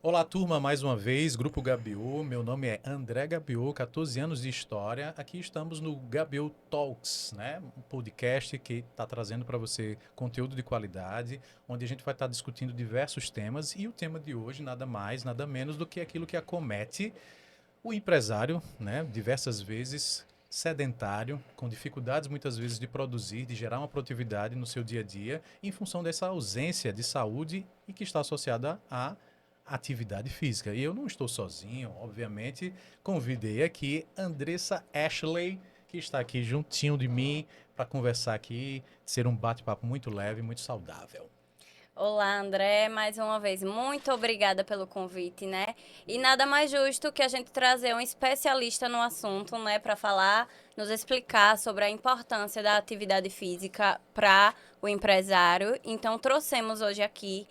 Olá, turma, mais uma vez, Grupo Gabiô. Meu nome é André Gabiô, 14 anos de história. Aqui estamos no Gabiô Talks, né? Um podcast que está trazendo para você conteúdo de qualidade, onde a gente vai estar discutindo diversos temas. E o tema de hoje, nada mais, nada menos do que aquilo que acomete o empresário, né? Diversas vezes sedentário, com dificuldades muitas vezes de produzir, de gerar uma produtividade no seu dia a dia, em função dessa ausência de saúde e que está associada à atividade física. E eu não estou sozinho, obviamente, convidei aqui Andressa Ashley, que está aqui juntinho de mim para conversar aqui, ser um bate-papo muito leve, muito saudável. Olá, André, mais uma vez, muito obrigada pelo convite, né? E nada mais justo que a gente trazer um especialista no assunto, né, para falar, nos explicar sobre a importância da atividade física para o empresário. Então, trouxemos hoje aqui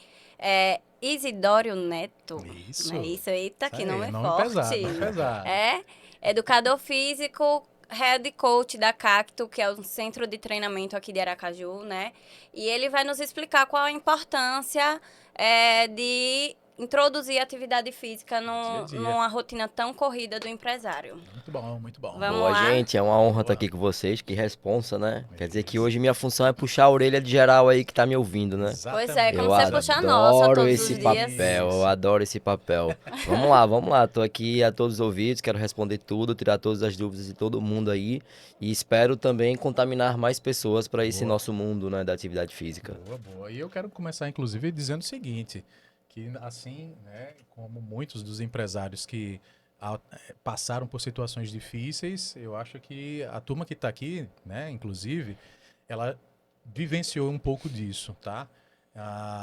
Isidório Neto. Isso. Né? Isso aí, tá aqui, Aí, nome nome forte. pesado, nome pesado. É educador físico, head coach da Cacto, que é um centro de treinamento aqui de Aracaju, né? E ele vai nos explicar qual a importância de introduzir atividade física Dia a dia. numa rotina tão corrida do empresário. Muito bom, muito bom. Vamos Boa, lá? gente, é uma honra estar aqui com vocês, que responsa, né? Quer dizer que hoje minha função é puxar a orelha de geral aí que tá me ouvindo, né? Pois é, como Eu você puxa a nossa adoro todos esse os dias. papel, eu adoro esse papel. Vamos lá, tô aqui a todos os ouvidos, quero responder tudo, tirar todas as dúvidas de todo mundo aí e espero também contaminar mais pessoas para esse Boa. nosso mundo, né, da atividade física. Boa, boa. E eu quero começar, inclusive, dizendo o seguinte, que assim, né, como muitos dos empresários que passaram por situações difíceis, eu acho que a turma que está aqui, né, inclusive, ela vivenciou um pouco disso, tá?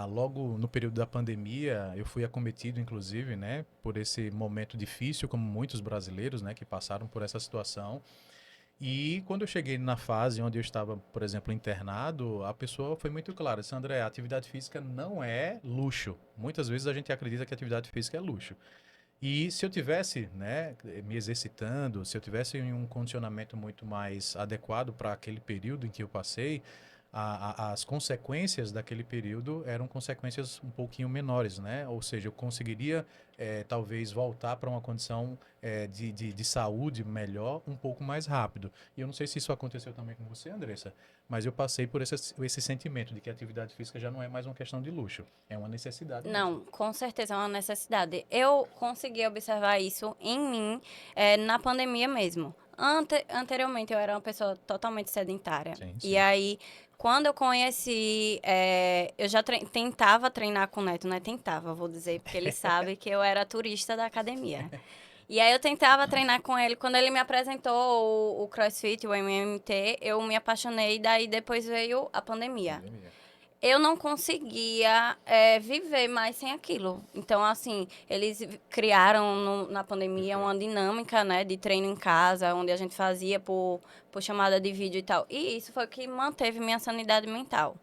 Logo no período da pandemia, eu fui acometido, inclusive, né, por esse momento difícil, como muitos brasileiros, né, que passaram por essa situação. E quando eu cheguei na fase onde eu estava, por exemplo, internado, a pessoa foi muito clara. Disse, André, a atividade física não é luxo. Muitas vezes a gente acredita que a atividade física é luxo. E se eu tivesse, né, me exercitando, se eu tivesse em um condicionamento muito mais adequado para aquele período em que eu passei, as consequências daquele período eram consequências um pouquinho menores, né? Ou seja, eu conseguiria talvez voltar para uma condição de saúde melhor um pouco mais rápido. E eu não sei se isso aconteceu também com você, Andressa, mas eu passei por esse sentimento de que a atividade física já não é mais uma questão de luxo, é uma necessidade. Não, com certeza é uma necessidade. Eu consegui observar isso em mim na pandemia mesmo. Anteriormente eu era uma pessoa totalmente sedentária. Sim, E sim. aí, quando eu conheci, eu já tentava treinar com o Neto, né? Tentava, vou dizer, porque ele sabe que eu era turista da academia. E aí eu tentava treinar com ele. Quando ele me apresentou o CrossFit, o MMT, eu me apaixonei. Daí depois veio a pandemia. Eu não conseguia viver mais sem aquilo. Então, assim, eles criaram na pandemia uma dinâmica, né, de treino em casa, onde a gente fazia por chamada de vídeo e tal. E isso foi o que manteve minha sanidade mental.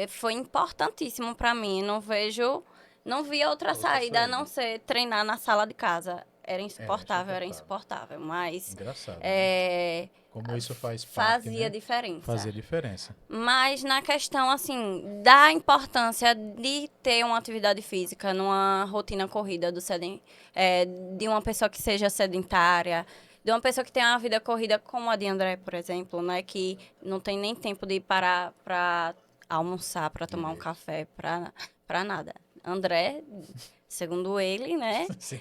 Foi importantíssimo para mim. Não via outra saída a não ser treinar na sala de casa. Era insuportável, mas Engraçado, né? Como isso faz parte, fazia né? diferença. Fazia diferença. Mas na questão, assim, da importância de ter uma atividade física numa rotina corrida de uma pessoa que seja sedentária, de uma pessoa que tenha uma vida corrida como a de André, por exemplo, né? Que não tem nem tempo de parar para almoçar, para tomar um café, para nada. André, segundo ele, né? Sim.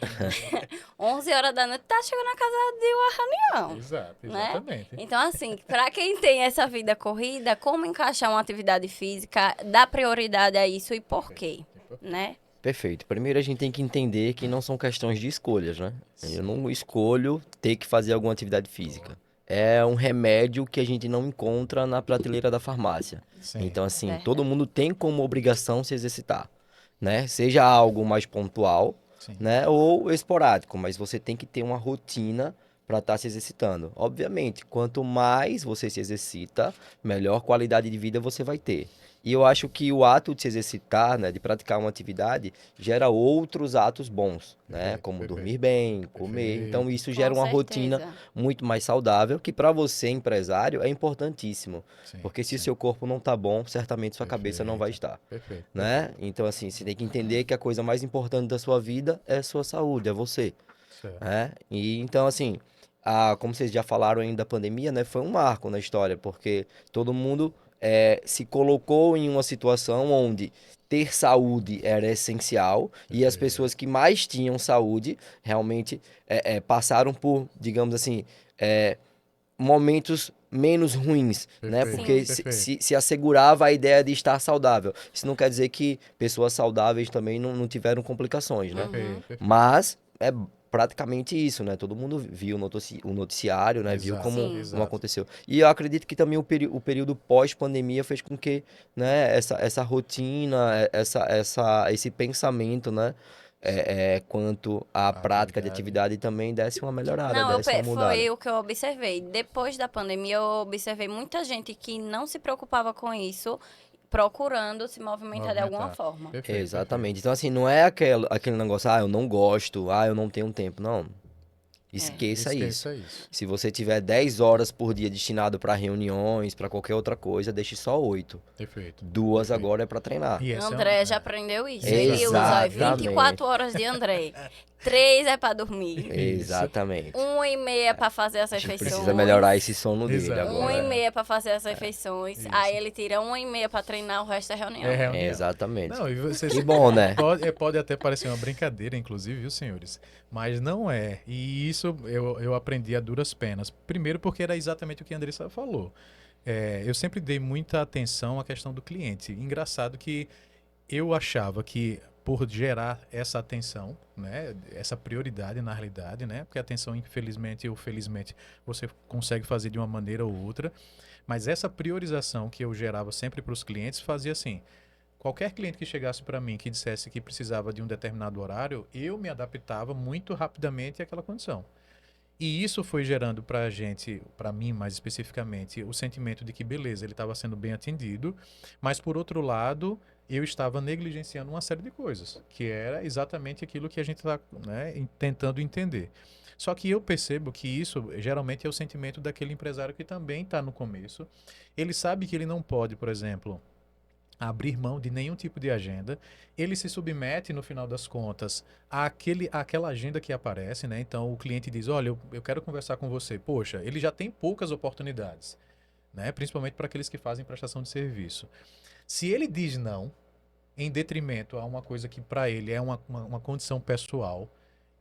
11 horas da noite tá chegando na casa de uma reunião. Exato, Né? exatamente. Então, assim, para quem tem essa vida corrida, como encaixar uma atividade física, dá prioridade a isso e por quê, né? Perfeito. Primeiro a gente tem que entender que não são questões de escolhas, né? Eu não escolho ter que fazer alguma atividade física. É um remédio que a gente não encontra na prateleira da farmácia. Sim. Então, assim, Verdade. todo mundo tem como obrigação se exercitar, né? Seja algo mais pontual, Sim. né? Ou esporádico, mas você tem que ter uma rotina para estar se exercitando. Obviamente, quanto mais você se exercita, melhor qualidade de vida você vai ter. E eu acho que o ato de se exercitar, né, de praticar uma atividade, gera outros atos bons, né, Perfeito, como perfeito. dormir bem, comer. Então Perfeito. isso gera Com uma rotina certeza. muito mais saudável, que para você, empresário, é importantíssimo. Sim, Porque se o sim. seu corpo não tá bom, certamente sua cabeça não vai Perfeito. estar, Perfeito. né? Então assim, você tem que entender que a coisa mais importante da sua vida é a sua saúde, é você, Certo. né? E então assim, como vocês já falaram ainda da pandemia, né, foi um marco na história, porque todo mundo se colocou em uma situação onde ter saúde era essencial e as Perfeito. pessoas que mais tinham saúde realmente passaram por, digamos assim, é, momentos menos ruins, né? Perfeito. Porque Sim. Perfeito. se assegurava a ideia de estar saudável. Isso não quer dizer que pessoas saudáveis também não tiveram complicações, né? Uhum. Perfeito. Perfeito. Mas é praticamente isso, né? Todo mundo viu o noticiário, né? Viu Exato. Sim. como Exato. aconteceu. E eu acredito que também o período pós-pandemia fez com que, né, essa rotina, esse pensamento, né? Quanto à prática de Atividade. atividade também desse uma melhorada, Não, desse uma mudada. foi o que eu observei. Depois da pandemia, eu observei muita gente que não se preocupava com isso, procurando se movimentar de alguma Movimentar. forma. Perfeito. Perfeito. Exatamente. Então, assim, não é aquele negócio, eu não gosto, eu não tenho tempo. Não, É. esqueça isso. Esqueça isso. Se você tiver 10 horas por dia destinado para reuniões, para qualquer outra coisa, deixe só 8. Perfeito. 2 Perfeito. agora é para treinar. E essa é André já aprendeu isso. Ele usa Exatamente. 24 horas de André. 3 é pra dormir. Isso. Exatamente. 1h30 pra fazer as A gente refeições. precisa melhorar esse sono dele Exato. Uma e agora. meia pra fazer as refeições. Isso. Aí ele tira 1h30 pra treinar, o resto é reunião. É reunião. Exatamente. Não, e vocês Que bom, né? pode até parecer uma brincadeira, inclusive, viu, senhores? Mas não é. E isso eu aprendi a duras penas. Primeiro porque era exatamente o que a Andressa falou. Eu sempre dei muita atenção à questão do cliente. Engraçado que eu achava que por gerar essa atenção, né, essa prioridade na realidade, né, porque a atenção, infelizmente ou felizmente, você consegue fazer de uma maneira ou outra, mas essa priorização que eu gerava sempre para os clientes fazia assim: qualquer cliente que chegasse para mim que dissesse que precisava de um determinado horário, eu me adaptava muito rapidamente àquela condição. E isso foi gerando para a gente, para mim mais especificamente, o sentimento de que, beleza, ele estava sendo bem atendido, mas por outro lado, eu estava negligenciando uma série de coisas, que era exatamente aquilo que a gente está, né, tentando entender. Só que eu percebo que isso geralmente é o sentimento daquele empresário que também está no começo. Ele sabe que ele não pode, por exemplo, abrir mão de nenhum tipo de agenda, ele se submete, no final das contas, àquela agenda que aparece, né? Então o cliente diz: olha, eu quero conversar com você. Poxa, ele já tem poucas oportunidades, né? Principalmente para aqueles que fazem prestação de serviço. Se ele diz não, em detrimento a uma coisa que para ele é uma condição pessoal,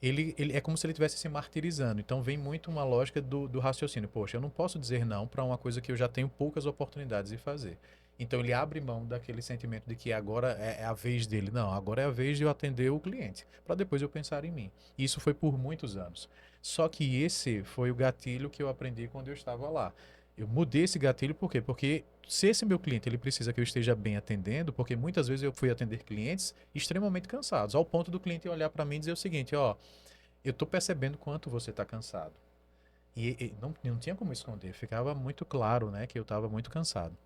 ele é como se ele estivesse se martirizando. Então vem muito uma lógica do raciocínio. Poxa, eu não posso dizer não para uma coisa que eu já tenho poucas oportunidades de fazer. Então ele abre mão daquele sentimento de que agora é a vez dele. Não, agora é a vez de eu atender o cliente, para depois eu pensar em mim. Isso foi por muitos anos. Só que esse foi o gatilho que eu aprendi quando eu estava lá. Eu mudei esse gatilho por quê? Porque se esse meu cliente ele precisa que eu esteja bem atendendo, porque muitas vezes eu fui atender clientes extremamente cansados, ao ponto do cliente olhar para mim e dizer o seguinte: ó, eu estou percebendo quanto você está cansado. E não tinha como esconder, ficava muito claro, né, que eu estava muito cansado.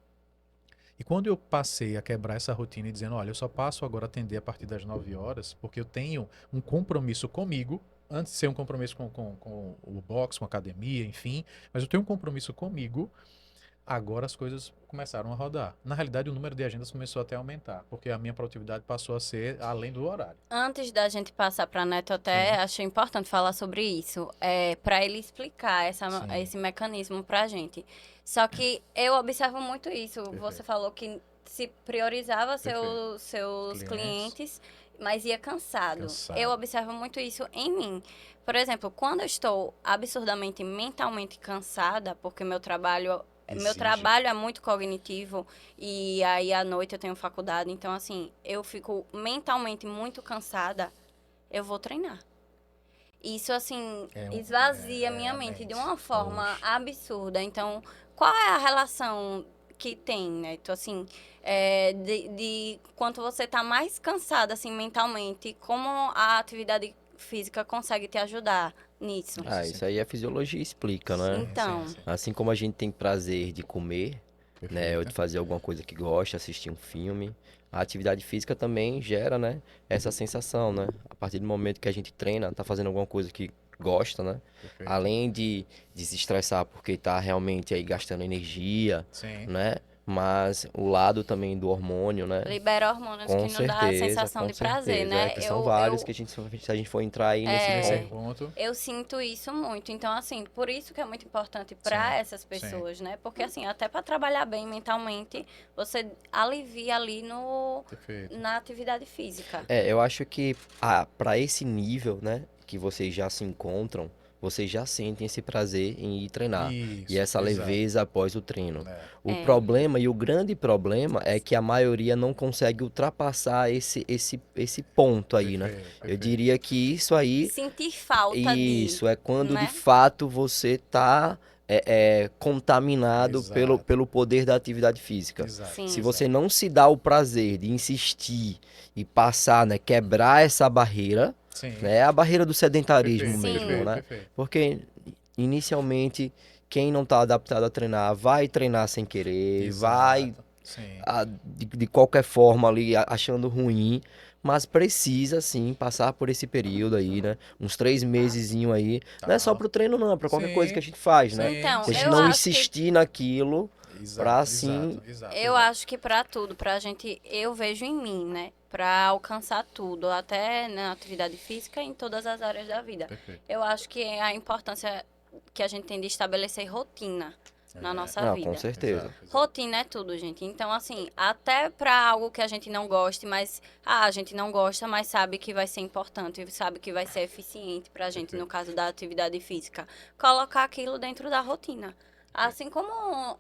E quando eu passei a quebrar essa rotina e dizendo: olha, eu só passo agora a atender a partir das 9 horas, porque eu tenho um compromisso comigo, antes de ser um compromisso com o box, com a academia, enfim, mas eu tenho um compromisso comigo. Agora as coisas começaram a rodar. Na realidade, o número de agendas começou até a aumentar, porque a minha produtividade passou a ser além do horário. Antes da gente passar para Neto, até Sim. achei importante falar sobre isso, para ele explicar Sim. esse mecanismo para a gente. Só que eu observo muito isso. Perfeito. Você falou que se priorizava Perfeito. seus Clientes. clientes, mas ia cansado. Cansado. Eu observo muito isso em mim. Por exemplo, quando eu estou absurdamente mentalmente cansada, porque meu trabalho é muito cognitivo e aí à noite eu tenho faculdade, então assim, eu fico mentalmente muito cansada, eu vou treinar. Isso assim, esvazia minha mente de uma forma Oxe. absurda. Então, qual é a relação que tem, né? Então, assim, de quanto você tá mais cansada, assim, mentalmente, como a atividade física consegue te ajudar nisso. Isso aí a fisiologia explica, né? Então, Assim como a gente tem prazer de comer, né, ou de Perfeito. fazer alguma coisa que gosta, assistir um filme, a atividade física também gera, né, essa sensação, né? A partir do momento que a gente treina, tá fazendo alguma coisa que gosta, né? Perfeito. Além de se estressar porque tá realmente aí gastando energia, Sim. né? Mas o lado também do hormônio, né? libera hormônios que Com não dá a certeza, sensação com de prazer, certeza. É né? que são vários que a gente, se a gente for entrar aí nesse Nesse ponto. ponto. Eu sinto isso muito. Então, assim, por isso que é muito importante Sim, para essas sim. pessoas, né? Porque, assim, até para trabalhar bem mentalmente, você alivia ali Perfeito. na atividade física. Eu acho que para esse nível, né, que vocês já se encontram, vocês já sentem esse prazer em ir treinar e Isso, essa exato. leveza após o treino. É, O É. problema e o grande problema é que a maioria não consegue ultrapassar esse ponto aí, né? perfeito, Eu perfeito. diria que isso aí, Sentir falta de, isso é quando de né? fato você tá contaminado Exato, pelo poder da atividade física. exato, Sim. Se exato. você não se dá o prazer de insistir e passar, né, quebrar essa barreira, Sim, né, a barreira do sedentarismo perfeito, Sim. mesmo, perfeito, né? perfeito. Porque inicialmente quem não está adaptado a treinar vai treinar sem querer, vai Exato, sim. de qualquer forma ali achando ruim, mas precisa sim passar por esse período aí, né? Uns 3 mesezinho aí. Não é só Tal. pro treino não, é pra qualquer coisa que Sim, a gente faz, né? sim, Então, Se a gente eu sim, não sim. acho que insistir naquilo, pra Exato, assim exato, exato, eu exato. acho que para tudo, pra gente, eu vejo em mim, né? Para alcançar tudo, até na atividade física e em todas as áreas da vida. Perfeito. Eu acho que a importância que a gente tem de estabelecer rotina na nossa não, com vida. certeza. Exato, exato. Rotina é tudo, gente. Então, assim, até para algo que a gente não goste, mas a gente não gosta, mas sabe que vai ser importante, sabe que vai ser eficiente pra gente, no Perfeito. caso da atividade física, colocar aquilo dentro da rotina. Assim como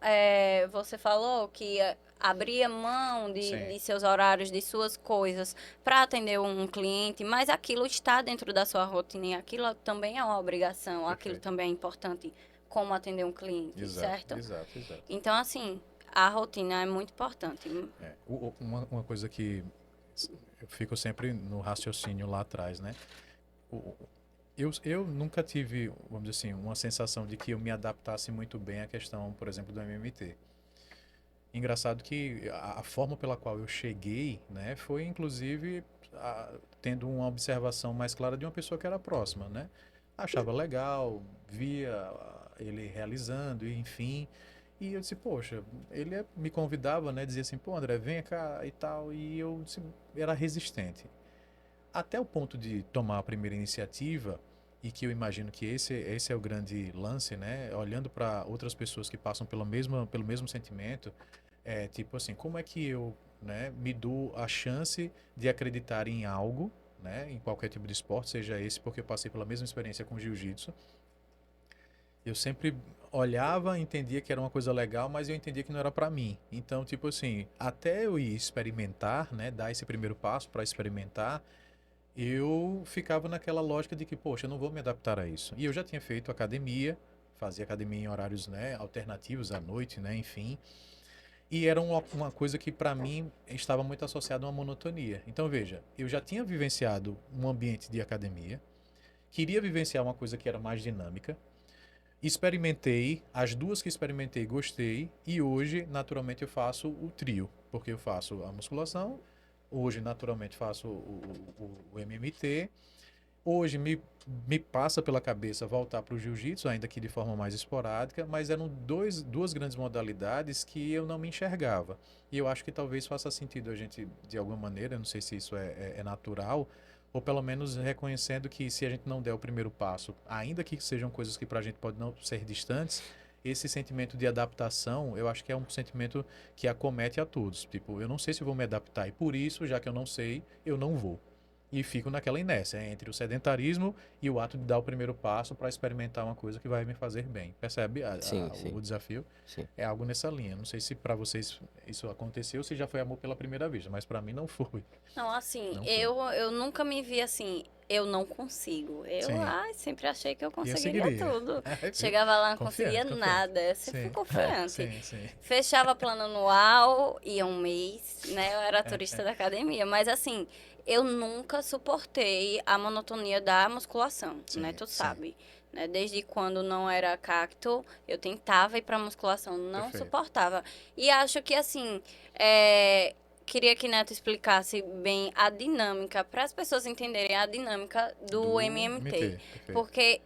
você falou que abria mão Sim, de seus horários, de suas coisas para atender um cliente, mas aquilo está dentro da sua rotina e aquilo também é uma obrigação, aquilo perfeito. também é importante como atender um cliente, Exato, certo? exato, exato. Então, assim, a rotina é muito importante. Uma coisa que eu fico sempre no raciocínio lá atrás, né? O- eu nunca tive, vamos dizer assim, uma sensação de que eu me adaptasse muito bem à questão, por exemplo, do MMT. Engraçado que a forma pela qual eu cheguei, né, foi inclusive tendo uma observação mais clara de uma pessoa que era próxima, né? Achava legal, via ele realizando, e enfim. E eu disse, poxa, me convidava, né? Dizia assim, pô, André, vem cá e tal. E eu disse, era resistente. Até o ponto de tomar a primeira iniciativa, e que eu imagino que esse é o grande lance, né? Olhando para outras pessoas que passam pelo mesmo sentimento, tipo assim, como é que eu, né, me dou a chance de acreditar em algo, né, em qualquer tipo de esporte, seja esse, porque eu passei pela mesma experiência com jiu-jitsu. Eu sempre olhava, entendia que era uma coisa legal, mas eu entendia que não era para mim. Então, tipo assim, até eu ir experimentar, né, dar esse primeiro passo para experimentar, eu ficava naquela lógica de que, poxa, eu não vou me adaptar a isso. E eu já tinha feito academia, fazia academia em horários, né, alternativos à noite, né, enfim. E era uma coisa que para mim estava muito associada a uma monotonia. Então veja, eu já tinha vivenciado um ambiente de academia, queria vivenciar uma coisa que era mais dinâmica, experimentei, as duas que experimentei gostei, e hoje naturalmente eu faço o trio, porque eu faço a musculação, hoje naturalmente faço o MMT. Hoje me passa pela cabeça voltar para o jiu-jitsu, ainda que de forma mais esporádica, mas eram duas grandes modalidades que eu não me enxergava. E eu acho que talvez faça sentido a gente, de alguma maneira, eu não sei se isso é natural, ou pelo menos reconhecendo que se a gente não der o primeiro passo, ainda que sejam coisas que para a gente podem não ser distantes, esse sentimento de adaptação, eu acho que é um sentimento que acomete a todos. Tipo, eu não sei se vou me adaptar e por isso, já que eu não sei, eu não vou. E fico naquela inércia entre o sedentarismo e o ato de dar o primeiro passo para experimentar uma coisa que vai me fazer bem. Percebe Sim, sim, o desafio? sim. É algo nessa linha. Não sei se para vocês isso aconteceu, se já foi amor pela primeira vez, mas para mim não foi. Não, assim, Não foi. eu nunca me vi assim. eu não consigo. Eu Sim. sempre achei que eu E eu conseguiria seguiria. tudo. É, Chegava lá, não confiante, conseguia confiante. nada. Eu sempre fui Sim. confiante. Sim. Fechava plano anual, ia um mês, né? Eu era turista da academia. Mas assim, eu nunca suportei a monotonia da musculação, né? Sim, Tu sim. sabe. Né? Desde quando não era cacto, eu tentava ir pra musculação, não Perfeito. suportava. E acho que assim, queria que Neto explicasse bem a dinâmica, para as pessoas entenderem a dinâmica do MMT. Perfeito. Porque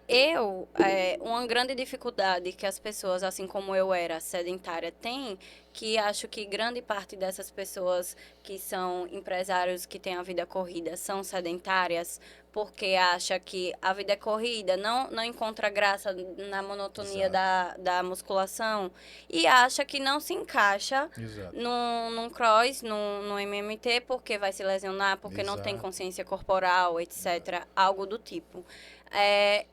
uma grande dificuldade que as pessoas, assim como eu era sedentária, têm, que acho que grande parte dessas pessoas que são empresários que têm a vida corrida são sedentárias, porque acha que a vida é corrida, não encontra graça na monotonia da musculação e acha que não se encaixa Exato. num cross, num MMT, porque vai se lesionar, porque não tem Exato. consciência corporal, etc. Algo do tipo.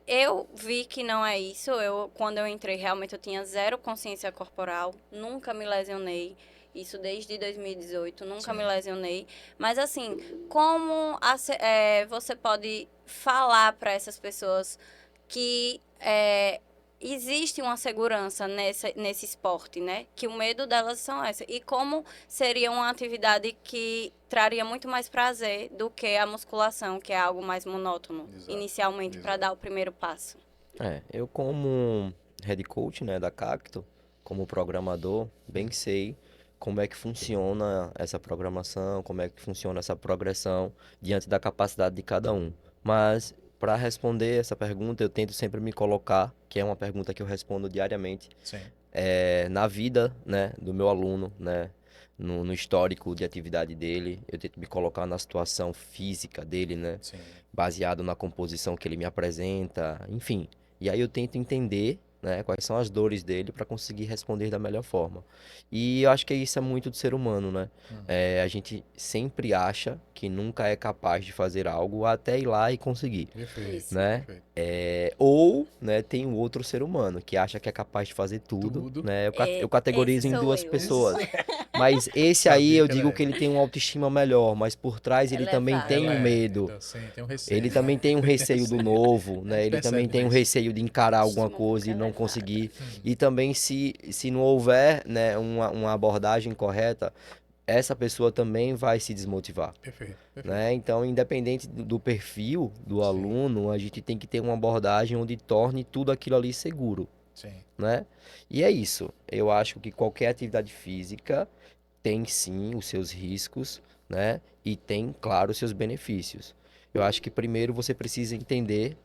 Eu vi que não é isso. Quando eu entrei, realmente eu tinha zero consciência corporal, nunca me lesionei. Isso desde 2018, nunca me Sim. lesionei. Mas assim, como você pode falar para essas pessoas que existe uma segurança nesse esporte, né? Que o medo delas são essa. E como seria uma atividade que traria muito mais prazer do que a musculação, que é algo mais monótono, Exato. inicialmente, para dar o primeiro passo. Eu como head coach, né, da Cacto, como programador, bem sei como é que funciona essa programação, como é que funciona essa progressão diante da capacidade de cada um. Mas para responder essa pergunta, eu tento sempre me colocar, que é uma pergunta que eu respondo diariamente, Sim. na vida, né, do meu aluno, né, no histórico de atividade dele, eu tento me colocar na situação física dele, né, Sim. baseado na composição que ele me apresenta, enfim. E aí eu tento entender, né, quais são as dores dele para conseguir responder da melhor forma. E eu acho que isso é muito do ser humano, né? A gente sempre acha que nunca é capaz de fazer algo até ir lá e conseguir, Perfeito. Isso. né? Perfeito. Ou, né, tem o outro ser humano que acha que é capaz de fazer tudo, Tudo. né? Eu Esse categorizo em sou duas eu. pessoas. Mas esse aí Sabia eu que digo era que ele essa. tem uma autoestima melhor, mas por trás ele também Elevado. tem um medo. Então, sim, tem um receio. Ele também tem um receio do novo, A né? gente Ele também percebe tem um isso. receio de encarar alguma Autoestima muito coisa e não elevada. conseguir. E também se não houver, né, uma abordagem correta, essa pessoa também vai se desmotivar, Perfeito. né? Então, independente do perfil do Sim. aluno, a gente tem que ter uma abordagem onde torne tudo aquilo ali seguro, Sim. né? E é isso. Eu acho que qualquer atividade física tem sim os seus riscos, né? E tem, claro, os seus benefícios. Eu acho que primeiro você precisa entender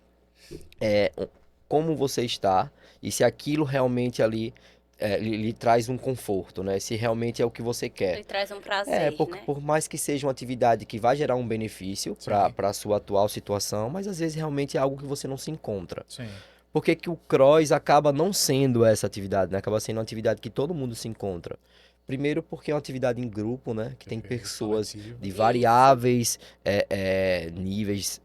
como você está e se aquilo realmente ali lhe traz um conforto, né? Se realmente é o que você quer. Ele traz um prazer, Porque né? por mais que seja uma atividade que vai gerar um benefício Sim. para a sua atual situação, mas às vezes realmente é algo que você não se encontra. Sim. Por que que o cross acaba não sendo essa atividade, né? Acaba sendo uma atividade que todo mundo se encontra. Primeiro porque é uma atividade em grupo, né? Que tem Perfeito. pessoas Coletivo. de Isso. variáveis níveis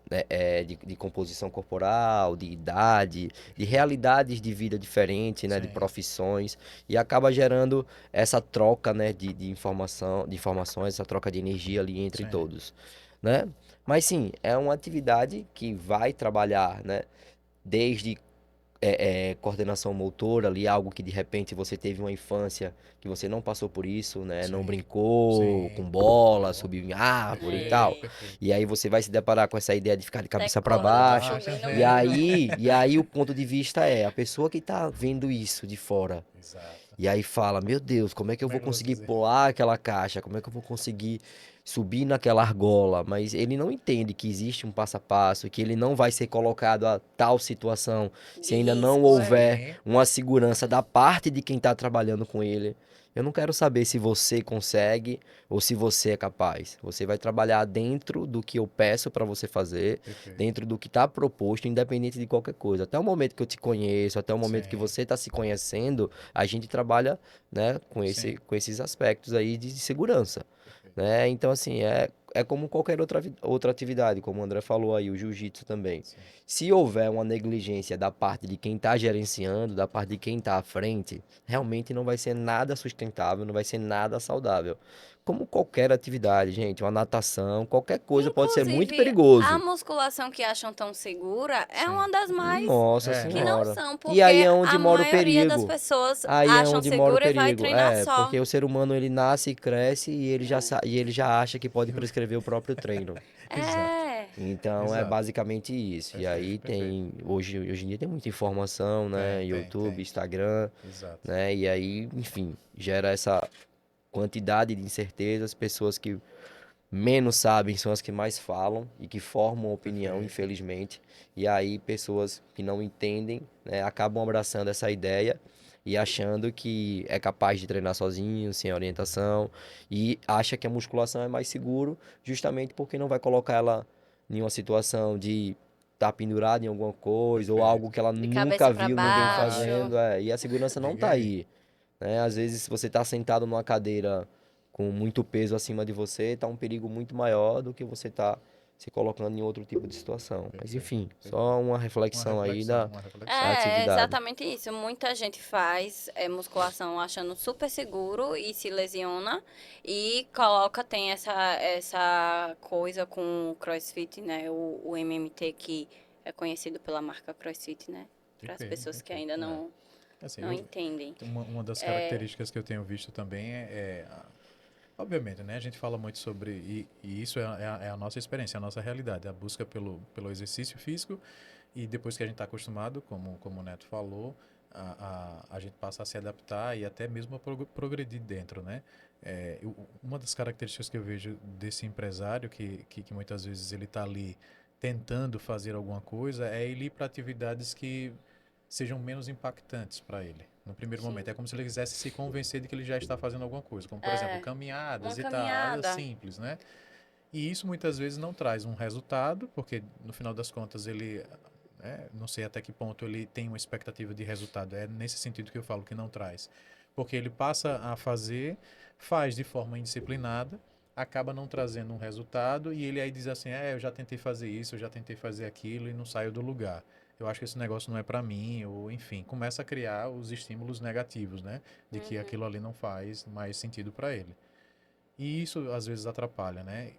de composição corporal, de idade, de realidades de vida diferente, né? De Sim. profissões. E acaba gerando essa troca, né? De informações, essa troca de energia ali entre Sim. todos, né? Mas sim, é uma atividade que vai trabalhar, né? Desde coordenação motora ali, algo que de repente você teve uma infância que você não passou por isso, né? Não Sim. brincou Sim. com bola, Bola. subiu em árvore e tal. Perfeito. E aí você vai se deparar com essa ideia de ficar de Até cabeça para corda tá baixo. subindo E mesmo. aí o ponto de vista é a pessoa que tá vendo isso de fora. Exato. E aí fala, meu Deus, como é que eu Como é vou que eu vou conseguir fazer? pular aquela caixa? Como é que eu vou conseguir subir naquela argola? Mas ele não entende que existe um passo a passo, que ele não vai ser colocado a tal situação se De ainda não risco, houver Sim. uma segurança da parte de quem está trabalhando com ele. Eu não quero saber se você consegue ou se você é capaz. Você vai trabalhar dentro do que eu peço para você fazer, Perfeito. dentro do que está proposto, independente de qualquer coisa. Até o momento que eu te conheço, até o momento que Sim. você está se conhecendo, a gente trabalha, né, Sim. com esses aspectos aí de segurança, Perfeito. né? Então, assim, é como qualquer outra atividade, como o André falou aí, o jiu-jitsu também. Sim. Se houver uma negligência da parte de quem está gerenciando, da parte de quem está à frente, realmente não vai ser nada sustentável, não vai ser nada saudável. como qualquer atividade, gente. Uma natação, qualquer coisa pode ser muito Inclusive, perigoso. a musculação que acham tão segura é Sim. uma das mais Nossa É. que não senhora. são, E porque aí é onde a mora o maioria das perigo. pessoas Aí é acham onde mora o segura e vai perigo. treinar só. Porque o ser humano ele nasce e cresce e ele já acha que pode prescrever o próprio treino. Exato. É. Então é Exato. basicamente isso. E aí Perfeito, tem hoje em dia tem muita informação, né? Tem, YouTube, tem. Instagram, Exato. né? E aí, enfim, gera essa quantidade de incertezas, pessoas que menos sabem são as que mais falam e que formam opinião, Perfeito. infelizmente. E aí pessoas que não entendem, né, acabam abraçando essa ideia e achando que é capaz de treinar sozinho, sem orientação, e acha que a musculação é mais seguro, justamente porque não vai colocar ela em uma situação de estar pendurada em alguma coisa ou Perfeito. algo que ela De nunca cabeça pra viu ninguém baixo. fazendo, e a segurança não Diga está aí. aí, né? Às vezes, se você está sentado numa cadeira com muito peso acima de você, está um perigo muito maior do que você está se colocando em outro tipo de situação. Mas, Perfeito. enfim, Perfeito. só uma Uma reflexão aí reflexão, da, uma reflexão. da É atividade. exatamente isso. Muita gente faz musculação achando super seguro e se lesiona e coloca, tem essa coisa com o CrossFit, né? O MMT que é conhecido pela marca CrossFit, né? Para as Perfeito, pessoas que perfeito. ainda É. não, Assim, não entendem. uma das características que eu tenho visto também obviamente, né? A gente fala muito sobre, e isso é a nossa experiência, a nossa realidade, a busca pelo exercício físico, e depois que a gente está acostumado, como o Neto falou, a gente passa a se adaptar e até mesmo a progredir dentro, né? Uma das características que eu vejo desse empresário, que muitas vezes ele está ali tentando fazer alguma coisa, é ele ir para atividades que sejam menos impactantes para ele. No primeiro Sim. momento, é como se ele quisesse se convencer de que ele já está fazendo alguma coisa, como por exemplo, Uma caminhadas e tal, áreas caminhada. simples, né? E isso muitas vezes não traz um resultado, porque no final das contas ele, não sei até que ponto ele tem uma expectativa de resultado. É nesse sentido que eu falo que não traz. Porque ele passa a fazer, faz de forma indisciplinada, acaba não trazendo um resultado e ele aí diz assim, eu já tentei fazer isso, eu já tentei fazer aquilo e não saio do lugar. Eu acho que esse negócio não é para mim, ou enfim, começa a criar os estímulos negativos, né? De que aquilo ali não faz mais sentido para ele. E isso às vezes atrapalha, né?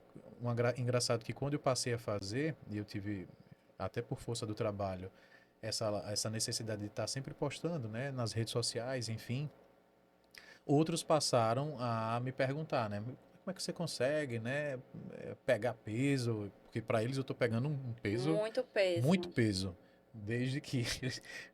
Engraçado que quando eu passei a fazer, e eu tive, até por força do trabalho, essa necessidade de estar sempre postando, né? Nas redes sociais, enfim, outros passaram a me perguntar, né? Como é que você consegue, né? Pegar peso? Porque para eles eu estou pegando um peso, Muito peso. muito peso. Desde que,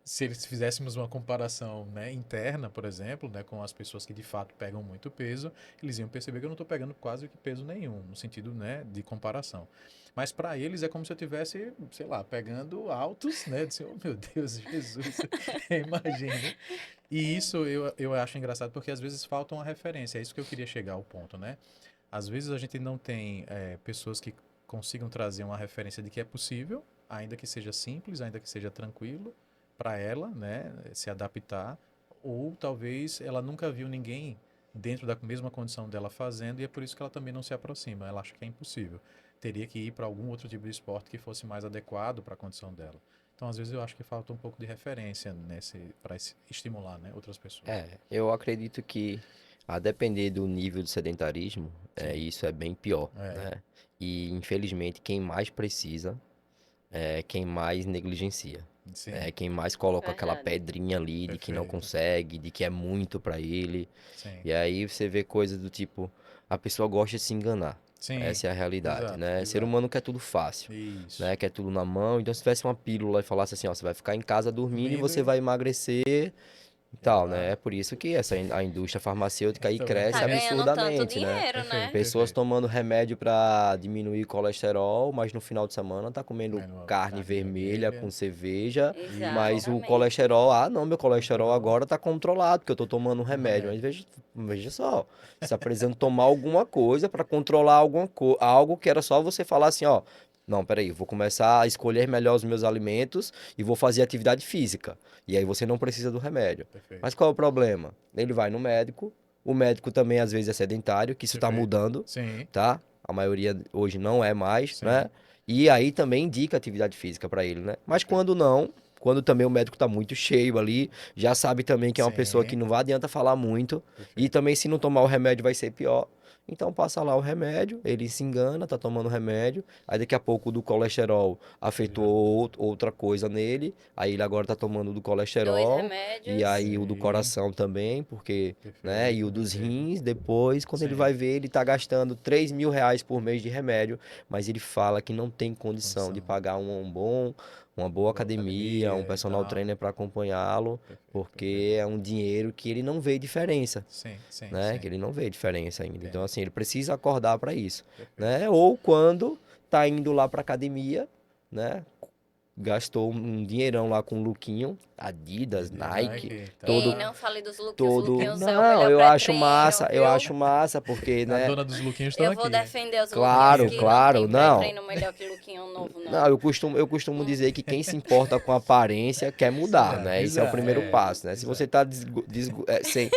se eles fizéssemos uma comparação, né, interna, por exemplo, né, com as pessoas que de fato pegam muito peso, eles iam perceber que eu não estou pegando quase que peso nenhum, no sentido, né, de comparação. Mas para eles é como se eu tivesse, sei lá, pegando altos, né, de oh meu Deus, Jesus, imagina. E isso eu acho engraçado porque às vezes falta uma referência, é isso que eu queria chegar ao ponto, né? Às vezes a gente não tem pessoas que consigam trazer uma referência de que é possível, ainda que seja simples, ainda que seja tranquilo, para ela, né, se adaptar, ou talvez ela nunca viu ninguém dentro da mesma condição dela fazendo e é por isso que ela também não se aproxima, ela acha que é impossível. Teria que ir para algum outro tipo de esporte que fosse mais adequado para a condição dela. Então, às vezes eu acho que falta um pouco de referência para estimular, né, outras pessoas. Eu acredito que, a depender do nível de sedentarismo, Sim. isso é bem pior, É. né? E, infelizmente, quem mais precisa é quem mais negligencia. Sim. É quem mais coloca aquela Verdade. pedrinha ali de que não Perfeito. consegue, de que é muito pra ele. Sim. E aí você vê coisas do tipo, a pessoa gosta de se enganar. Sim. Essa é a realidade, Exato, né? Ser exato. humano quer tudo fácil, Isso. né? Quer tudo na mão. Então, se tivesse uma pílula e falasse assim, ó, você vai ficar em casa dormindo e Dormindo você e vai emagrecer e tal, né? É exato. por isso que a indústria farmacêutica aí Tá vendo? cresce Tá ganhando tanto absurdamente, né? dinheiro, Perfeito, né? Pessoas perfeito. tomando remédio pra diminuir colesterol, mas no final de semana tá comendo Comendo uma carne carne vermelha vermelha. com cerveja, mas o Isso. Exatamente. colesterol, não, meu colesterol Colesterol. agora tá controlado, porque eu tô tomando um Um remédio. Mas remédio. veja só, você tá precisando tomar alguma coisa pra controlar algo que era só você falar assim, ó, não, peraí, eu vou começar a escolher melhor os meus alimentos e vou fazer atividade física. E aí você não precisa do remédio. Perfeito. Mas qual é o problema? Ele vai no médico, o médico também às vezes é sedentário, que isso tá Perfeito. mudando, Sim. tá? A maioria hoje não é mais, Sim. né? E aí também indica atividade física pra ele, né? Mas Perfeito. quando não, quando também o médico tá muito cheio ali, já sabe também que é uma pessoa que Sim. não vai adianta falar muito, e Perfeito. também se não tomar o remédio vai ser pior. Então passa lá o remédio, ele se engana, tá tomando remédio, aí daqui a pouco o do colesterol afetou outra coisa nele, aí ele agora tá tomando o do 2 colesterol, e remédios. aí o do Sim, coração também, porque, né, e perfeito, o dos perfeito. rins, depois, quando ele Sim, vai ver, ele tá gastando R$ 3.000 por mês de remédio, mas ele fala que não tem condição de condição. pagar uma boa Boa academia, um academia e personal tal. trainer para acompanhá-lo, Perfeito, perfeito. porque é um dinheiro que ele não vê diferença, Sim, sim, né? Que sim. ele não vê diferença ainda. Então, Entendi. assim, ele precisa acordar para isso, Perfeito. né? Ou quando tá indo lá para academia, né? Gastou um dinheirão lá com o lookinho, Adidas, De Nike, Nike e Ei, todo não tal. fale dos lookinhos. Os todo. lookinhos é o Não, melhor eu acho pré-treino, massa, viu? porque, A né? dona dos lookinhos estão Eu vou aqui. defender os lookinhos Claro, que não claro, tem não. pré-treino melhor que lookinho novo, Não, não. eu costumo dizer que quem se importa com a aparência quer mudar, né? Esse é o primeiro É, passo, né? Se você exato. tá sem,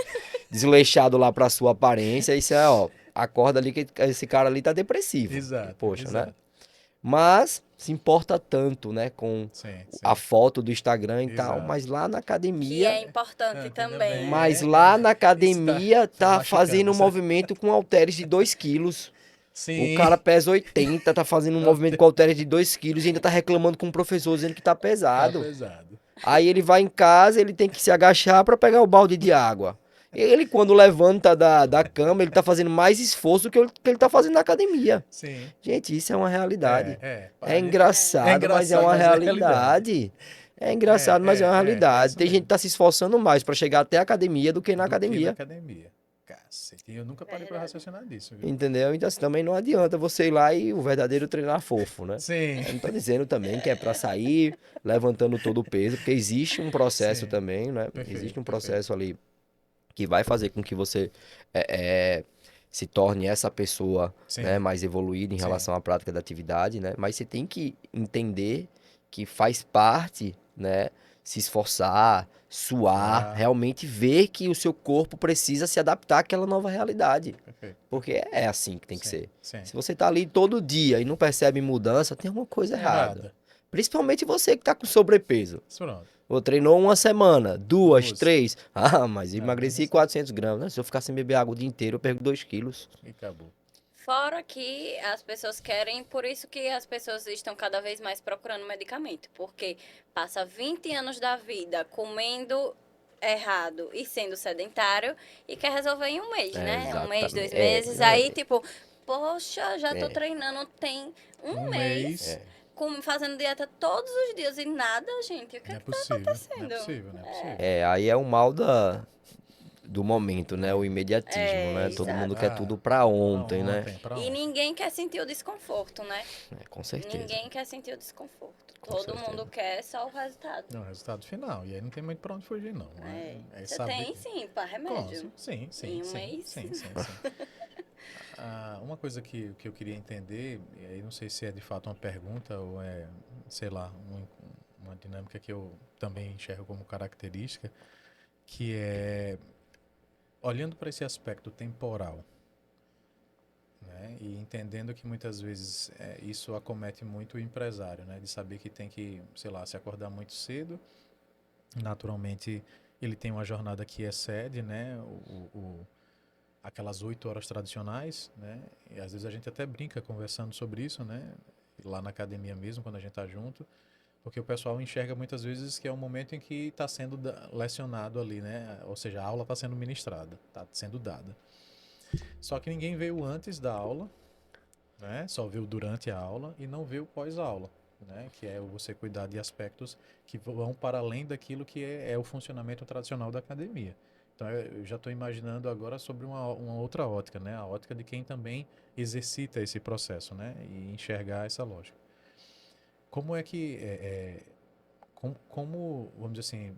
desleixado lá pra sua aparência, isso é, ó, acorda ali que esse cara ali tá depressivo. Exato, Poxa, né? exato. Mas se importa tanto, né, com Sim, a sim. foto do Instagram e tal, Exato. mas lá na Que é academia, importante Ah, ainda também, bem, mas né? lá na Isso academia tá tá machucando. fazendo um movimento com halteres de 2 quilos. O Sim. cara pesa 80, tá fazendo um movimento com halteres de 2 quilos e ainda tá reclamando com o professor dizendo que tá Tá pesado. pesado. Aí ele vai em casa, ele tem que se agachar para pegar o balde de água. Ele, quando levanta da cama, ele tá fazendo mais esforço do que ele tá fazendo na academia. Sim. Gente, isso é uma realidade. É Aí é engraçado, mas é engraçado, uma mas é a realidade. realidade. É engraçado, mas é uma É realidade. isso Tem gente que mesmo. tá se esforçando mais para chegar até a academia do que na Do que na academia. academia. Cacete. Eu nunca parei pra Verdade. raciocinar disso, viu? Entendeu? Então, assim, também não adianta você ir lá e o verdadeiro treinar fofo, né? Sim, Eu não tô dizendo também que é para sair levantando todo o peso, porque existe um processo sim. também, né? Existe Perfeito, um perfeito. processo ali que vai fazer com que você é, é, se torne essa pessoa, né, Sim, mais evoluída em sim. relação à prática da atividade, né? Mas você tem que entender que faz parte, né, se esforçar, suar, Suar. realmente ver que o seu corpo precisa se adaptar àquela nova realidade. Perfeito, Porque perfeito. é assim que tem que Sim, ser. sim. Se você tá ali todo dia e não percebe mudança, tem alguma coisa errada. Errada. Principalmente você que tá com sobrepeso. Pronto. Ou treinou uma semana, duas, Duas. três. Ah, mas Não, mesmo emagreci assim. 400 gramas. Né? Se eu ficar sem beber água o dia inteiro, eu perco 2 quilos. E acabou. Fora que as pessoas querem, por isso que as pessoas estão cada vez mais procurando medicamento, porque passa 20 anos da vida comendo errado e sendo sedentário e quer resolver em um mês, É, né? Um mês, exatamente. 2 meses, aí tipo, poxa, já tô É, treinando tem um Um mês, mês. fazendo dieta todos os dias e nada, gente, o que Não é é que tá possível. Não é acontecendo? possível, não é possível. aí é o mal do momento, né? O imediatismo, É, né? Todo mundo exato. quer tudo Ah, pra pra ontem, né? ontem, pra E ontem. ninguém quer sentir o desconforto, né? É, com certeza, Ninguém quer sentir o desconforto. com Todo mundo certeza. quer só o resultado. Não, resultado final. E aí não tem muito pra onde fugir, não. É. É Você saber. tem sim, para remédio. Sim, sim, Em um sim, mês. sim, sim, sim. Uma coisa que eu queria entender, e aí não sei se é de fato uma pergunta ou é, sei lá, uma dinâmica que eu também enxergo como característica, que é olhando para esse aspecto temporal, né, e entendendo que muitas vezes isso acomete muito o empresário, né, de saber que tem que, sei lá, se acordar muito cedo, naturalmente ele tem uma jornada que excede, né, aquelas 8 horas tradicionais, né? E às vezes a gente até brinca conversando sobre isso, né? Lá na academia mesmo, quando a gente tá junto, porque o pessoal enxerga muitas vezes que é o momento em que está sendo lecionado ali, né? Ou seja, a aula está sendo ministrada, está sendo dada. Só que ninguém vê o antes da aula, né? Só vê o durante a aula e não vê o pós-aula, né? Que é você cuidar de aspectos que vão para além daquilo que é o funcionamento tradicional da academia. Então eu já estou imaginando agora sobre uma outra ótica, né? A ótica de quem também exercita esse processo, né? E enxergar essa lógica. Como é que como, vamos dizer assim,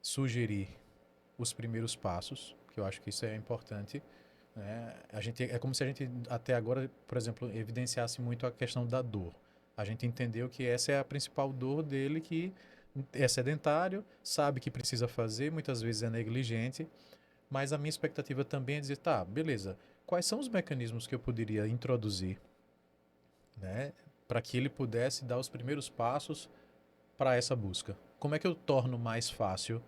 sugerir os primeiros passos, que eu acho que isso é importante, né? A gente, é como se a gente até agora, por exemplo, evidenciasse muito a questão da dor. A gente entendeu que essa é a principal dor dele, que é sedentário, sabe que precisa fazer, muitas vezes é negligente, mas a minha expectativa também é dizer, tá, beleza, quais são os mecanismos que eu poderia introduzir, né, para que ele pudesse dar os primeiros passos para essa busca? Como é que eu torno mais fácil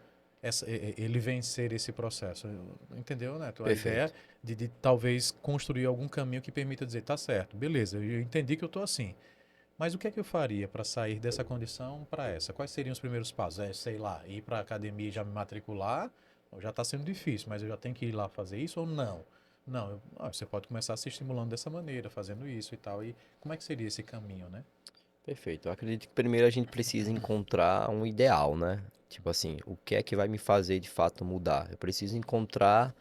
ele vencer esse processo. Entendeu, Neto? A Perfeito. ideia de talvez construir algum caminho que permita dizer, tá certo, beleza, eu entendi que eu estou assim. Mas o que é que eu faria para sair dessa condição para essa? Quais seriam os primeiros passos? Sei lá, ir para a academia e já me matricular? Ou já está sendo difícil, mas eu já tenho que ir lá fazer isso ou não? Não, você pode começar se estimulando dessa maneira, fazendo isso e tal. E como é que seria esse caminho, né? Perfeito. Eu acredito que primeiro a gente precisa encontrar um ideal, né? Tipo assim, o que é que vai me fazer de fato mudar? Eu preciso encontrar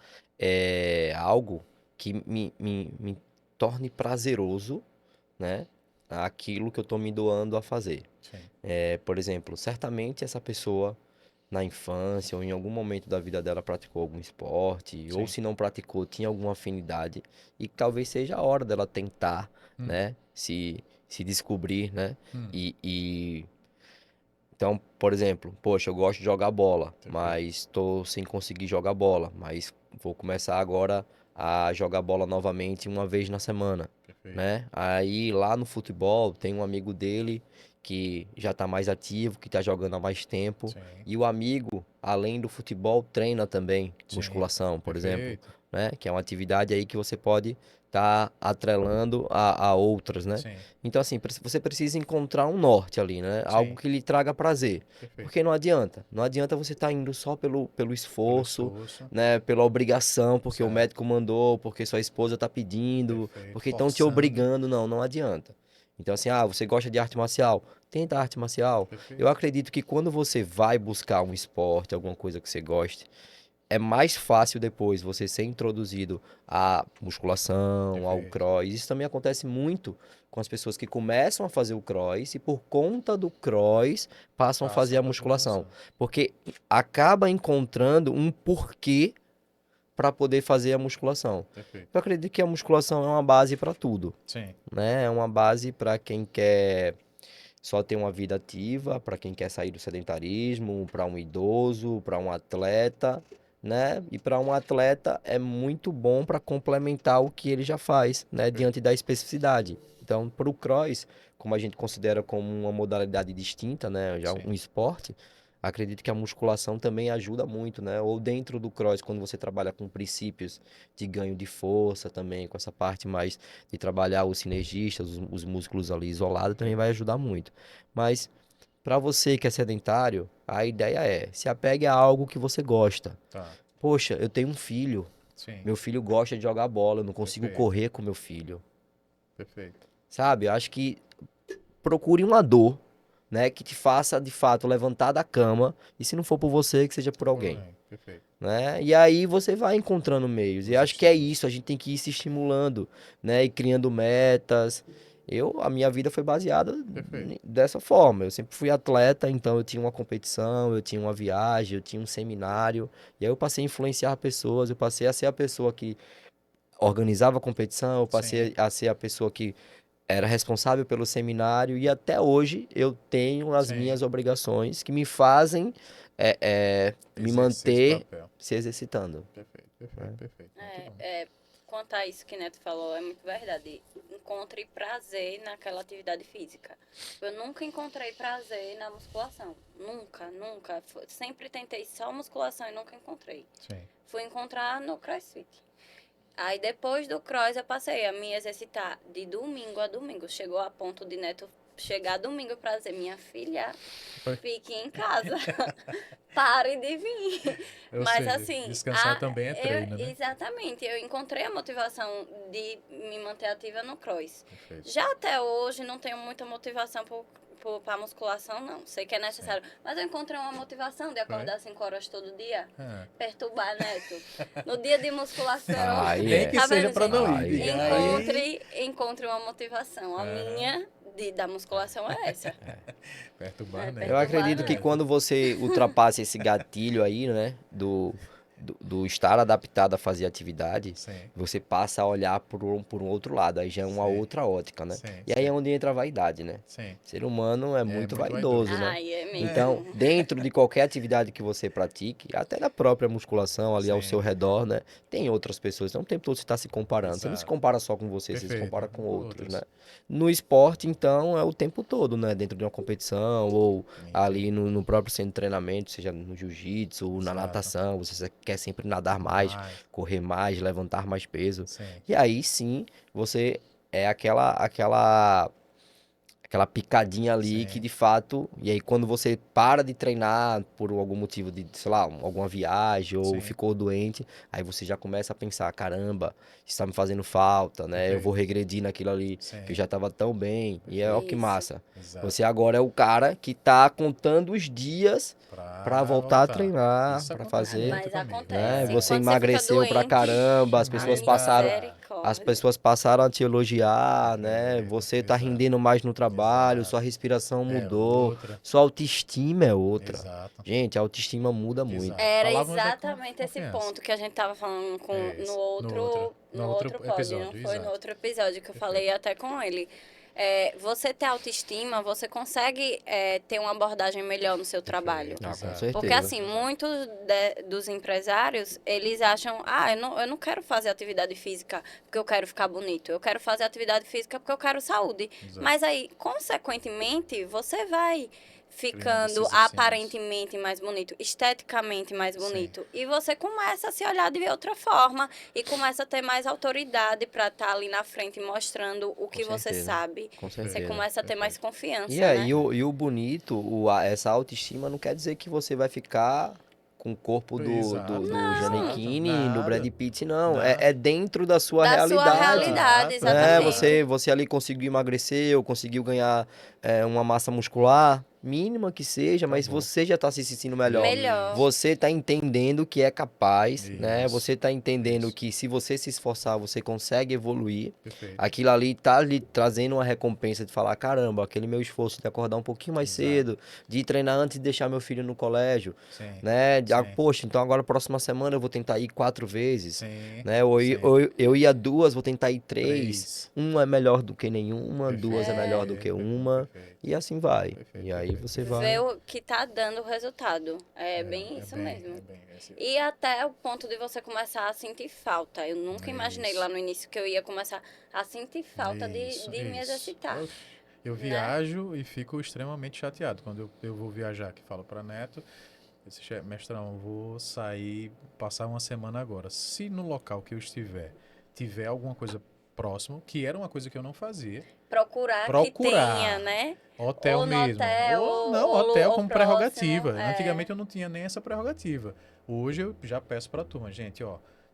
algo que me torne prazeroso, né? Aquilo que eu tô me doando a fazer. Sim, Por exemplo, certamente essa pessoa na infância ou em algum momento da vida dela praticou algum esporte, ou sim. se não praticou, tinha alguma afinidade, e que talvez seja a hora dela tentar, Hum, né, se descobrir, né, hum, e então, por exemplo, poxa, eu gosto de jogar bola, perfeito. mas estou sem conseguir jogar bola, mas vou começar agora a jogar bola novamente uma vez na semana, Perfeito. né? Aí lá no futebol tem um amigo dele que já está mais ativo, que está jogando há mais tempo, Sim, e o amigo, além do futebol, treina também sim, musculação, por exemplo, perfeito. né? Que é uma atividade aí que você pode estar atrelando a outras, né? Sim, Então, assim, você precisa encontrar um norte ali, né? Algo sim, que lhe traga prazer. perfeito. Porque não adianta. Não adianta você estar indo só pelo Pelo esforço, esforço, né? Pela obrigação, porque o certo, médico mandou, porque sua esposa está pedindo, perfeito. porque estão te Forçando, obrigando. Não, não adianta. Então, assim, você gosta de arte marcial? Tenta arte marcial. Eu perfeito, acredito que quando você vai buscar um esporte, alguma coisa que você goste, é mais fácil depois você ser introduzido à musculação, ao perfeito. cross. Isso também acontece muito com as pessoas que começam a fazer o cross e por conta do cross passam a fazer Passam a para musculação, musculação. porque acaba encontrando um porquê para poder fazer a musculação. Perfeito. Eu acredito que a musculação é uma base para tudo, Sim, né? É uma base para quem quer só ter uma vida ativa, para quem quer sair do sedentarismo, para um idoso, para um atleta, né? E para um atleta é muito bom para complementar o que ele já faz, né? perfeito. Diante da especificidade. Então, para o cross, como a gente considera como uma modalidade distinta, né? Já um Sim, esporte, acredito que a musculação também ajuda muito, né? Ou dentro do cross, quando você trabalha com princípios de ganho de força também, com essa parte mais de trabalhar os sinergistas, os músculos ali isolados, também vai perfeito. ajudar muito. Mas para você que é sedentário, a ideia se apegue a algo que você gosta. Tá, Poxa, eu tenho um filho, sim, meu filho gosta de jogar bola, eu não consigo perfeito, correr com meu filho, perfeito. sabe? Eu acho que procure uma dor, né, que te faça de fato levantar da cama, e se não for por você, que seja por Por alguém. aí, perfeito. Né? E aí você vai encontrando meios. E Os acho que é estímulos. isso, a gente tem que ir se estimulando, né? E criando metas. A minha vida foi baseada Perfeito. dessa forma. Eu sempre fui atleta, então eu tinha uma competição, eu tinha uma viagem, eu tinha um seminário. E aí eu passei a influenciar pessoas, eu passei a ser a pessoa que organizava a competição, eu Sim, passei a ser a pessoa que era responsável pelo seminário e até hoje eu tenho as sim. minhas obrigações que me fazem me Exercer esse manter papel. se exercitando. Perfeito, perfeito, Né? perfeito. Muito É, bom. é, quanto a isso que Neto falou, é muito verdade. Encontre prazer naquela atividade física. Eu nunca encontrei prazer na musculação. Nunca, nunca. Sempre tentei só musculação e nunca encontrei. Sim, Fui encontrar no CrossFit. Aí depois do cross eu passei a me exercitar de domingo a domingo. Chegou a ponto de Neto chegar domingo para dizer, minha filha, Foi. fique em casa. Pare de vir. Ou Mas seja, assim, descansar também é treino, né? exatamente, eu encontrei a motivação de me manter ativa no cross. Perfeito. Já até hoje não tenho muita motivação para musculação, não. Sei que é Sim. necessário. Mas eu encontrei uma motivação de Foi? acordar 5 horas todo dia. É. Perturbar Neto. No dia de musculação. Aí Nem que Tá seja vendo, para gente? não ir, aí diga é, aí é. Encontre uma motivação. A Aham. minha da musculação é essa. Perturbar, né? Eu Perturbar acredito que Neto. quando você ultrapassa esse gatilho aí, né, do estar adaptado a fazer atividade, Sim. você passa a olhar por um outro lado, aí já é uma Sim. outra ótica, né? Sim, E aí sim. é onde entra a vaidade, né? Sim. O ser humano é muito muito vaidoso, vaidoso. né? Ai, é mesmo. Então, dentro de qualquer atividade que você pratique, até na própria musculação ali ao Sim. seu redor, né? Tem outras pessoas. Então, o tempo todo você está se comparando. Você não se Exato. compara só com você, você se Perfeito. compara com Com outros, outros. né? No esporte, então, é o tempo todo, né? Dentro de uma competição ou ali no próprio centro de treinamento, seja no jiu-jitsu ou na Exato. natação, você quer sempre nadar mais, correr mais, levantar mais peso. Sim. E aí sim, você é aquela picadinha ali Sim. que de fato, e aí quando você para de treinar por algum motivo de, sei lá, alguma viagem ou Sim. ficou doente, aí você já começa a pensar, caramba, isso tá me fazendo falta, né? Eu vou Perfeito. regredir naquilo ali, Sim. que eu já tava tão bem. E é ó que Isso. massa. Exato. Você agora é o cara que tá contando os dias pra voltar a treinar, Isso pra acontece fazer, muito Mas comigo. né? acontece. Você Quando você fica emagreceu pra doente, caramba, as a pessoas Verdade. passaram a te elogiar, né? Perfeito, Você tá exato. rendendo mais no trabalho, Exato. sua respiração É mudou, outra. sua autoestima é outra. Exato. Gente, a autoestima muda muito. Exato. Era Falávamos já com exatamente esse confiança. ponto que a gente tava falando É isso. no outro pod, não foi? No outro episódio que eu falei até com ele. Você ter autoestima, você consegue ter uma abordagem melhor no seu trabalho. Ah, com Exato. certeza. Porque assim, muitos dos empresários, eles acham, eu não quero fazer atividade física porque eu quero ficar bonito. Eu quero fazer atividade física porque eu quero saúde. Exato. Mas aí, consequentemente, você vai ficando esses aparentemente mais bonito, esteticamente mais bonito. E você começa a se olhar de outra forma e começa a ter mais autoridade para estar ali na frente mostrando o que você certeza. sabe. Com Você certeza. começa a ter mais confiança, E né? aí, o bonito, essa autoestima não quer dizer que você vai ficar com o corpo do Exato. Giannichini, do Nada. Brad Pitt, não. Nada. É dentro da sua Da sua realidade, Exato. né? exatamente. Você ali conseguiu emagrecer ou conseguiu ganhar uma massa muscular, mínima que seja, mas Acabou. você já está se sentindo melhor. Melhor. Você está entendendo que é capaz, né? Isso. Você está entendendo Isso. que se você se esforçar, você consegue evoluir. Perfeito. Aquilo ali tá lhe trazendo uma recompensa de falar, caramba, aquele meu esforço de acordar um pouquinho mais Exato. cedo, de ir treinar antes de deixar meu filho no colégio, Sim. né? Sim. Poxa, então agora próxima semana eu vou tentar ir 4 vezes, Sim. né? Ou Sim. eu ia 2, vou tentar ir 3. 3. Uma é melhor do que nenhuma, Perfeito. 2 é melhor do que uma, Perfeito. e assim vai. Perfeito, E aí perfeito. você vai... Ver o que tá dando resultado. É bem isso mesmo. E até o ponto de você começar a sentir falta. Eu nunca imaginei Isso. lá no início que eu ia começar a sentir falta de me exercitar. Eu viajo e fico extremamente chateado quando eu vou viajar, que falo para Neto, eu disse, mestrão, vou sair, passar uma semana agora. Se no local que eu tiver alguma coisa próximo, que era uma coisa que eu não fazia, Procurar que tenha, né? hotel Ou no mesmo. hotel, Hotel ou como próximo, prerrogativa. Antigamente eu não tinha nem essa prerrogativa. Hoje eu já peço para a turma, gente,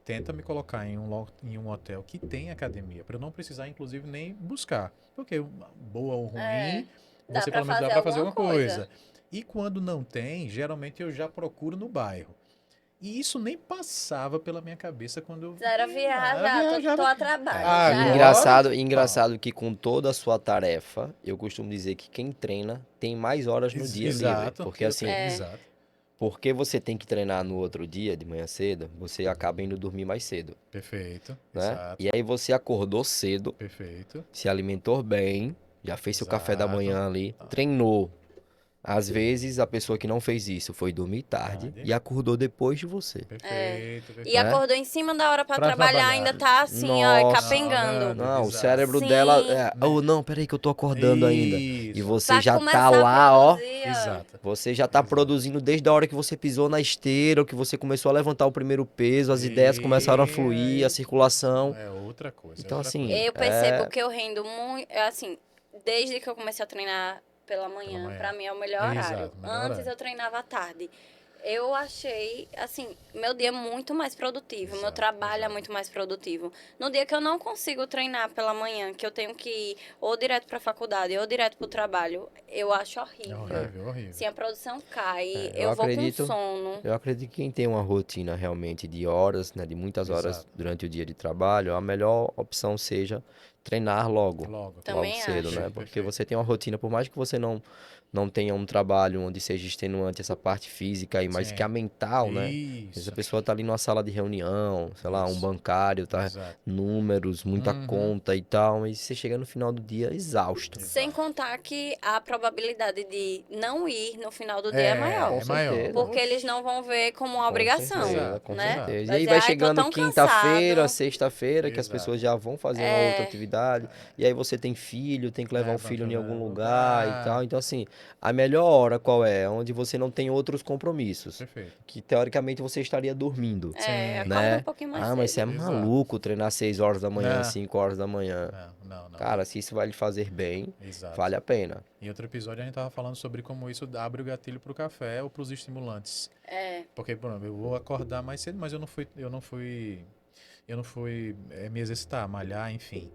tenta me colocar em um hotel que tem academia, para eu não precisar, inclusive, nem buscar. Porque boa ou ruim, dá você pra pelo menos dá fazer para fazer alguma uma coisa. coisa. E quando não tem, geralmente eu já procuro no bairro. E isso nem passava pela minha cabeça quando eu Era viajar, tô a trabalho. Ah, já era. Engraçado que com toda a sua tarefa, eu costumo dizer que quem treina tem mais horas no dia livre. Exato. Porque assim, Exato. porque você tem que treinar no outro dia, de manhã cedo, você acaba indo dormir mais cedo, Perfeito. né? Exato. E aí você acordou cedo, Perfeito. se alimentou bem, já fez seu café da Exato. manhã ali, treinou. Às vezes a pessoa que não fez isso foi dormir tarde e acordou depois de você. Perfeito. E acordou em cima da hora pra Pra trabalhar, trabalhar. ainda tá assim, Nossa. capengando. Não, o Exato. cérebro Sim. dela não, peraí que eu tô acordando ainda. E Isso. você Pra já começar tá a lá, ó. produzir, Exato. Você já tá produzindo desde a hora que você pisou na esteira, ou que você começou a levantar o primeiro peso, as ideias começaram a fluir, a circulação. É outra coisa. Então, outra assim, coisa. Eu percebo que eu rendo muito, assim, desde que eu comecei a treinar pela manhã, pra mim é o melhor horário. Exato, melhor Antes horário. eu treinava à tarde. Eu achei, assim, meu dia muito mais produtivo, meu trabalho é muito mais produtivo. No dia que eu não consigo treinar pela manhã, que eu tenho que ir ou direto pra faculdade ou direto pro trabalho, eu acho É horrível. horrível. Sim, a produção cai, eu eu vou acredito- com sono. eu acredito que quem tem uma rotina realmente de horas, né, de muitas horas Exato. durante o dia de trabalho, a melhor opção seja treinar logo. Logo. Também Logo cedo, acho. né? Porque Perfeito. você tem uma rotina, por mais que você não tenha um trabalho onde seja extenuante essa parte física aí, mas que Sim. a mental, né? Essa Isso. pessoa tá ali numa sala de reunião, sei lá, um Isso. bancário, tá? Exato. Números, muita Uhum. conta e tal, e você chega no final do dia exausto. Sem Exato. contar que a probabilidade de não ir no final do dia é É, maior. Com é maior. certeza. Porque eles não vão ver como uma Com obrigação, certeza, Exato, com né? exato. certeza. E Vai aí dizer, vai ai, tô chegando tão quinta-feira, cansado. sexta-feira, que as Exato. pessoas já vão fazer uma outra É, atividade. E aí você tem filho, tem que levar o Leva filho em para algum lugar e lugar. tal. Então, assim, a melhor hora qual é? Onde você não tem outros compromissos. Perfeito. Que teoricamente você estaria dormindo, Sim. acorda um né? pouquinho mais Ah, mas você é cedo. Exato. maluco treinar 6 horas da manhã, Não, 5 horas da manhã. não. Cara, se isso vai lhe fazer bem, Exato. vale a pena. Em outro episódio a gente tava falando sobre como isso abre o gatilho pro café ou pros estimulantes. É, Porque, por exemplo, eu vou acordar mais cedo, mas eu não fui me exercitar, malhar, enfim.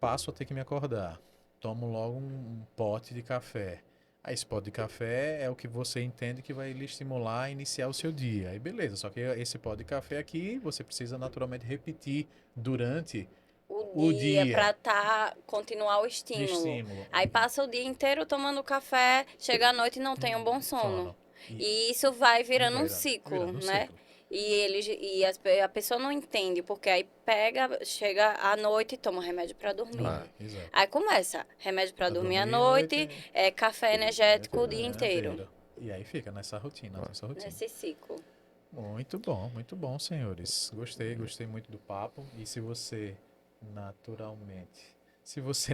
Passo a ter que me acordar. Tomo logo um pote de café. Aí esse pote de café é o que você entende que vai lhe estimular a iniciar o seu dia. Aí beleza, só que esse pote de café aqui você precisa naturalmente repetir durante o o dia dia pra continuar o de estímulo. estímulo. Aí passa o dia inteiro tomando café, chega à noite e não tem um bom sono. Sono. E E isso vai virando um virando, ciclo, virando um né? ciclo. A pessoa não entende, porque aí chega à noite e toma remédio pra dormir. Ah, Exato. Aí começa remédio pra Pra dormir à dormir noite, café energético o dia é, inteiro. E aí fica nessa rotina, nessa rotina. Nesse ciclo. Muito bom, senhores. Gostei muito do papo. E se você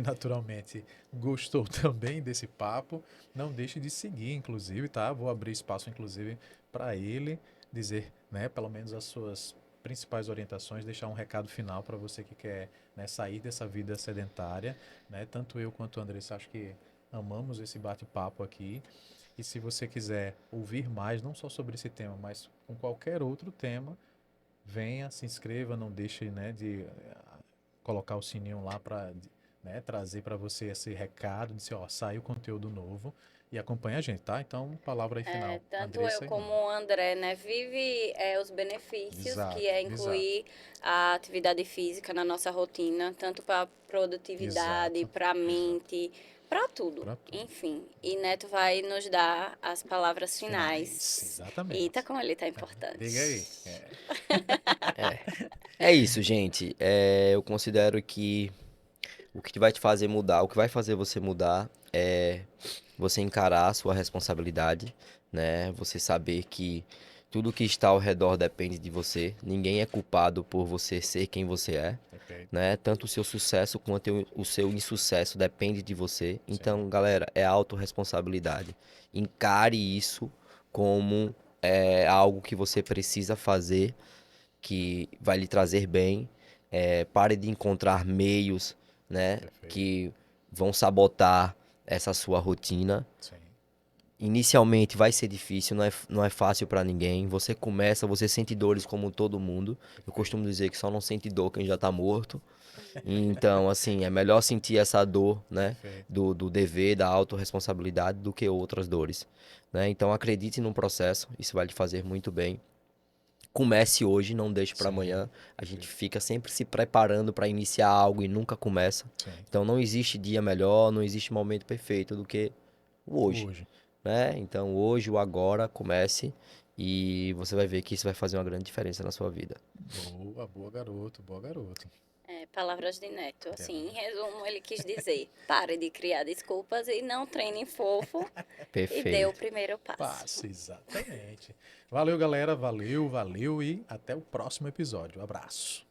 naturalmente gostou também desse papo, não deixe de seguir, inclusive, tá? Vou abrir espaço, inclusive, para ele dizer, né, pelo menos as suas principais orientações, deixar um recado final para você que quer, né, sair dessa vida sedentária, né? Tanto eu quanto o Andressa, acho que amamos esse bate-papo aqui. E se você quiser ouvir mais, não só sobre esse tema, mas com qualquer outro tema, venha, se inscreva, não deixe, né, de colocar o sininho lá para, né, trazer para você esse recado, dizer, ó, saiu conteúdo novo e acompanha a gente, tá? Então, palavra aí final. Tanto eu Andressa e como Mano. o André, né, vive os benefícios, que Exato, é exato, incluir a atividade física na nossa rotina, tanto para produtividade, exato, para exato. mente, para tudo. Para tudo. Enfim, e Neto vai nos dar as palavras Finais, finais. Eita, exatamente. como ele tá importante. Diga aí. é. É isso, gente. Eu considero que o que vai te fazer mudar, o que vai fazer você mudar é você encarar a sua responsabilidade, né? Você saber que tudo que está ao redor depende de você. Ninguém é culpado por você ser quem você é, Perfeito. né? Tanto o seu sucesso quanto o seu insucesso depende de você. Sim. Então, galera, é autorresponsabilidade. Encare isso como algo que você precisa fazer, que vai lhe trazer bem. Pare de encontrar meios, né, Perfeito. que vão sabotar essa sua rotina. Sim. Inicialmente vai ser difícil, não é fácil para ninguém. Você começa, você sente dores como todo mundo. Eu costumo dizer que só não sente dor quem já tá morto. Então, assim, é melhor sentir essa dor, né, Perfeito. do dever, da autorresponsabilidade, do que outras dores, né? Então, acredite no processo, isso vai lhe fazer muito bem. Comece hoje, não deixe para Sim. amanhã. A gente Perfeito. fica sempre se preparando para iniciar algo e nunca começa. Sim. Então, não existe dia melhor, não existe momento perfeito do que o hoje, Hoje. né? Então, hoje, o agora, comece e você vai ver que isso vai fazer uma grande diferença na sua vida. Boa garoto, boa garoto. Palavras de Neto. Assim, em resumo, ele quis dizer: pare de criar desculpas e não treine fofo e dê o Perfeito. primeiro passo. Passo, exatamente. Valeu, galera. Valeu e até o próximo episódio. Abraço.